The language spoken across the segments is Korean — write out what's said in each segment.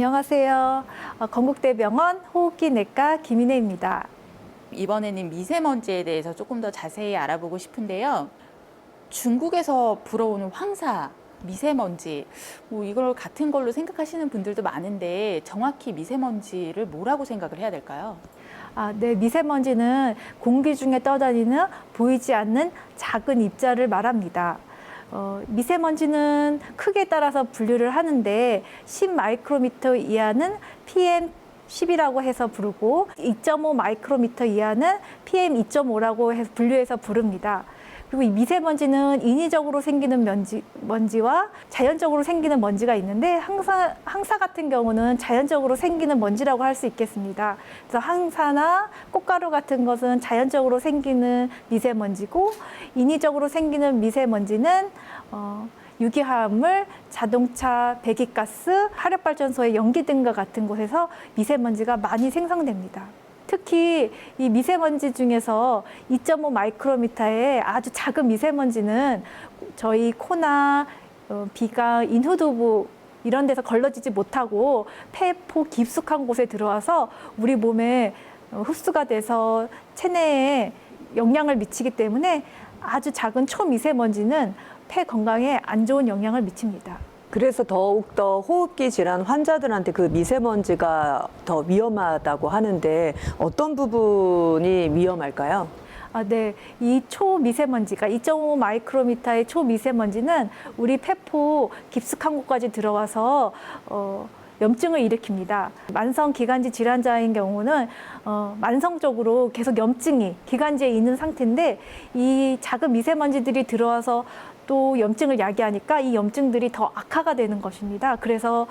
안녕하세요. 건국대병원 호흡기내과 김인혜입니다. 이번에는 미세먼지에 대해서 조금 더 자세히 알아보고 싶은데요. 중국에서 불어오는 황사, 미세먼지, 이걸 같은 걸로 생각하시는 분들도 많은데 정확히 미세먼지를 뭐라고 생각을 해야 될까요? 네, 미세먼지는 공기 중에 떠다니는 보이지 않는 작은 입자를 말합니다. 미세먼지는 크기에 따라서 분류를 하는데 10마이크로미터 이하는 PM10이라고 해서 부르고 2.5 마이크로미터 이하는 PM2.5라고 해서 분류해서 부릅니다. 그리고 이 미세먼지는 인위적으로 생기는 먼지와 자연적으로 생기는 먼지가 있는데 황사 같은 경우는 자연적으로 생기는 먼지라고 할 수 있겠습니다. 그래서 황사나 꽃가루 같은 것은 자연적으로 생기는 미세먼지고 인위적으로 생기는 미세먼지는 유기화합물, 자동차 배기가스, 화력발전소의 연기 등과 같은 곳에서 미세먼지가 많이 생성됩니다. 특히 이 미세먼지 중에서 2.5 마이크로미터의 아주 작은 미세먼지는 저희 코나 비강, 인후두부 이런 데서 걸러지지 못하고 폐포 깊숙한 곳에 들어와서 우리 몸에 흡수가 돼서 체내에 영향을 미치기 때문에 아주 작은 초미세먼지는 폐 건강에 안 좋은 영향을 미칩니다. 그래서 더욱더 호흡기 질환 환자들한테 그 미세먼지가 더 위험하다고 하는데 어떤 부분이 위험할까요? 네. 이 초미세먼지가 2.5 마이크로미터의 초미세먼지는 우리 폐포 깊숙한 곳까지 들어와서 염증을 일으킵니다. 만성기관지 질환자인 경우는 만성적으로 계속 염증이 기관지에 있는 상태인데 이 작은 미세먼지들이 들어와서 또 염증을 야기하니까 이 염증들이 더 악화가 되는 것입니다. 그래서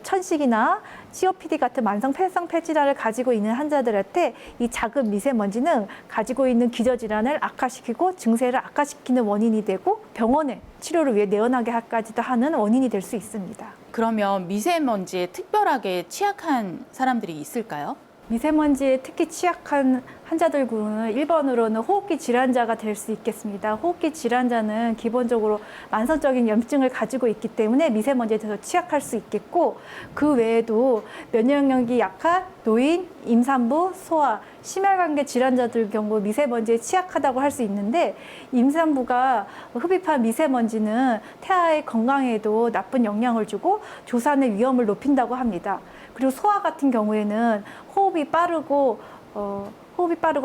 천식이나 COPD 같은 만성 폐성 폐질환을 가지고 있는 환자들한테 이 작은 미세먼지는 가지고 있는 기저질환을 악화시키고 증세를 악화시키는 원인이 되고 병원에 치료를 위해 내원하게 하기까지도 하는 원인이 될 수 있습니다. 그러면 미세먼지에 특별하게 취약한 사람들이 있을까요? 미세먼지에 특히 취약한 환자들은 1번으로는 호흡기 질환자가 될 수 있겠습니다. 호흡기 질환자는 기본적으로 만성적인 염증을 가지고 있기 때문에 미세먼지에 대해서 취약할 수 있겠고 그 외에도 면역력이 약한 노인, 임산부, 소아, 심혈관계 질환자들 경우 미세먼지에 취약하다고 할 수 있는데 임산부가 흡입한 미세먼지는 태아의 건강에도 나쁜 영향을 주고 조산의 위험을 높인다고 합니다. 그리고 소아 같은 경우에는 호흡이 빠르고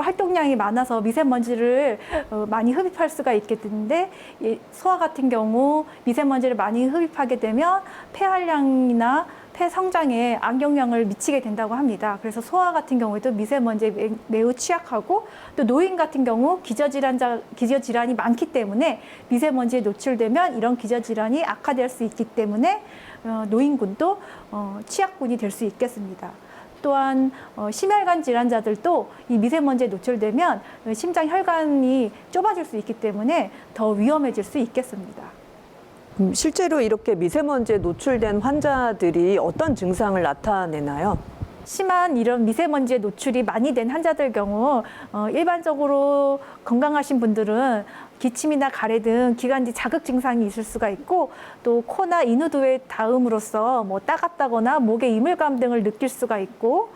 활동량이 많아서 미세먼지를 많이 흡입할 수가 있게 되는데 소아 같은 경우 미세먼지를 많이 흡입하게 되면 폐활량이나 폐 성장에 악영향을 미치게 된다고 합니다. 그래서 소아 같은 경우에도 미세먼지에 매우 취약하고 또 노인 같은 경우 기저질환이 많기 때문에 미세먼지에 노출되면 이런 기저질환이 악화될 수 있기 때문에 노인군도 취약군이 될 수 있겠습니다. 또한 심혈관 질환자들도 이 미세먼지에 노출되면 심장 혈관이 좁아질 수 있기 때문에 더 위험해질 수 있겠습니다. 실제로 이렇게 미세먼지에 노출된 환자들이 어떤 증상을 나타내나요? 심한 이런 미세먼지에 노출이 많이 된 환자들 경우 일반적으로 건강하신 분들은 기침이나 가래 등 기관지 자극 증상이 있을 수가 있고 또 코나 인후두에 닿음으로써 따갑다거나 목에 이물감 등을 느낄 수가 있고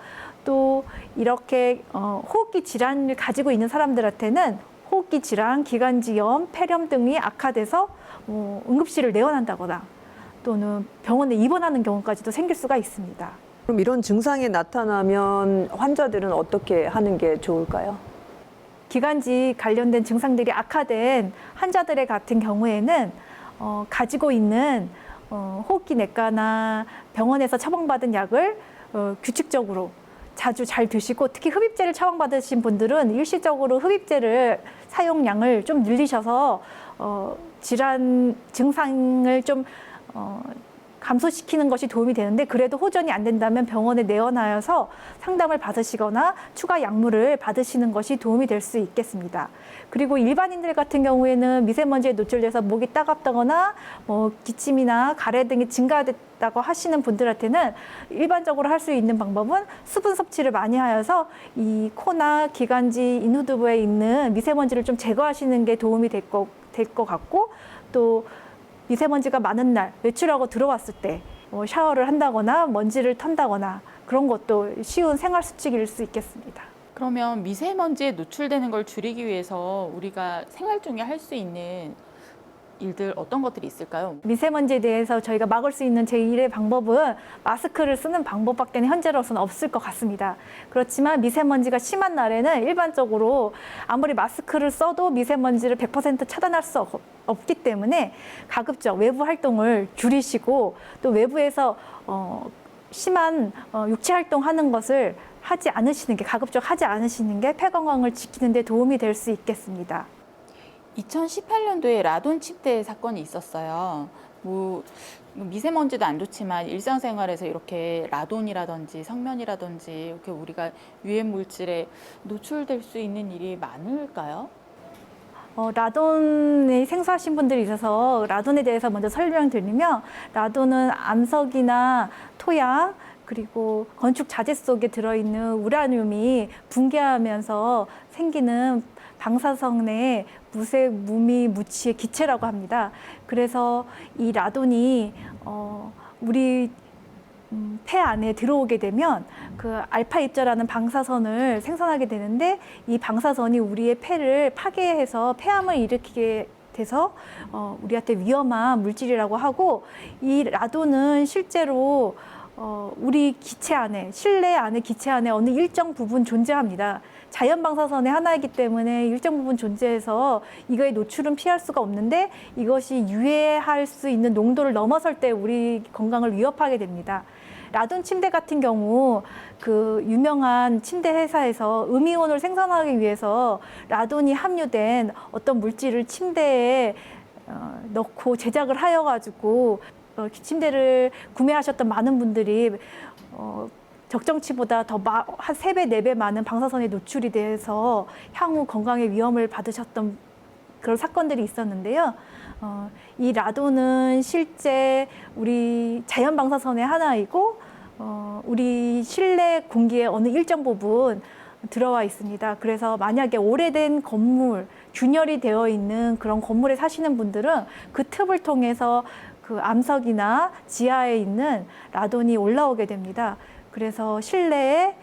또 이렇게 호흡기 질환을 가지고 있는 사람들한테는 호흡기 질환, 기관지염, 폐렴 등이 악화돼서 응급실을 내원한다거나 또는 병원에 입원하는 경우까지도 생길 수가 있습니다. 그럼 이런 증상이 나타나면 환자들은 어떻게 하는 게 좋을까요? 기관지 관련된 증상들이 악화된 환자들의 같은 경우에는 가지고 있는 호흡기 내과나 병원에서 처방받은 약을 규칙적으로 자주 잘 드시고 특히 흡입제를 처방받으신 분들은 일시적으로 흡입제를 사용량을 좀 늘리셔서 질환 증상을 좀 감소시키는 것이 도움이 되는데 그래도 호전이 안 된다면 병원에 내원하여서 상담을 받으시거나 추가 약물을 받으시는 것이 도움이 될 수 있겠습니다. 그리고 일반인들 같은 경우에는 미세먼지에 노출돼서 목이 따갑다거나 기침이나 가래 등이 증가됐다고 하시는 분들한테는 일반적으로 할 수 있는 방법은 수분 섭취를 많이 하여서 이 코나 기관지, 인후두부에 있는 미세먼지를 좀 제거하시는 게 도움이 될 것 같고 또 미세먼지가 많은 날 외출하고 들어왔을 때 샤워를 한다거나 먼지를 턴다거나 그런 것도 쉬운 생활 수칙일 수 있겠습니다. 그러면 미세먼지에 노출되는 걸 줄이기 위해서 우리가 생활 중에 할 수 있는 일들 어떤 것들이 있을까요? 미세먼지에 대해서 저희가 막을 수 있는 제1의 방법은 마스크를 쓰는 방법밖에 현재로서는 없을 것 같습니다. 그렇지만 미세먼지가 심한 날에는 일반적으로 아무리 마스크를 써도 미세먼지를 100% 차단할 수 없기 때문에 가급적 외부 활동을 줄이시고 또 외부에서 심한 육체 활동하는 것을 하지 않으시는 게 가급적 하지 않으시는 게 폐 건강을 지키는 데 도움이 될 수 있겠습니다. 2018년도에 라돈 침대 사건이 있었어요. 뭐 미세먼지도 안 좋지만 일상생활에서 이렇게 라돈이라든지 성면이라든지 이렇게 우리가 유해 물질에 노출될 수 있는 일이 많을까요? 라돈이 생소하신 분들이 있어서 라돈에 대해서 먼저 설명드리면 라돈은 암석이나 토양 그리고 건축 자재 속에 들어있는 우라늄이 붕괴하면서 생기는 방사성 내 무색, 무미, 무치의 기체라고 합니다. 그래서 이 라돈이 우리 폐 안에 들어오게 되면 그 알파 입자라는 방사선을 생성하게 되는데 이 방사선이 우리의 폐를 파괴해서 폐암을 일으키게 돼서 우리한테 위험한 물질이라고 하고 이 라돈은 실제로 우리 기체 안에 실내 안에 기체 안에 어느 일정 부분 존재합니다. 자연 방사선의 하나이기 때문에 일정 부분 존재해서 이거의 노출은 피할 수가 없는데 이것이 유해할 수 있는 농도를 넘어설 때 우리 건강을 위협하게 됩니다. 라돈 침대 같은 경우 그 유명한 침대 회사에서 음이온을 생산하기 위해서 라돈이 함유된 어떤 물질을 침대에 넣고 제작을 하여 가지고 침대를 구매하셨던 많은 분들이 적정치보다 더 한 3배, 4배 많은 방사선에 노출이 돼서 향후 건강에 위험을 받으셨던 그런 사건들이 있었는데요. 이 라돈은 실제 우리 자연 방사선의 하나이고 우리 실내 공기의 어느 일정 부분 들어와 있습니다. 그래서 만약에 오래된 건물, 균열이 되어 있는 그런 건물에 사시는 분들은 그 틈을 통해서 그 암석이나 지하에 있는 라돈이 올라오게 됩니다. 그래서 실내에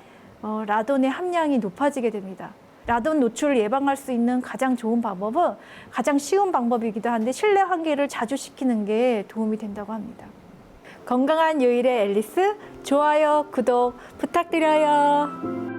라돈의 함량이 높아지게 됩니다. 라돈 노출을 예방할 수 있는 가장 좋은 방법은 가장 쉬운 방법이기도 한데 실내 환기를 자주 시키는 게 도움이 된다고 합니다. 건강한 요일의 앨리스, 좋아요, 구독 부탁드려요.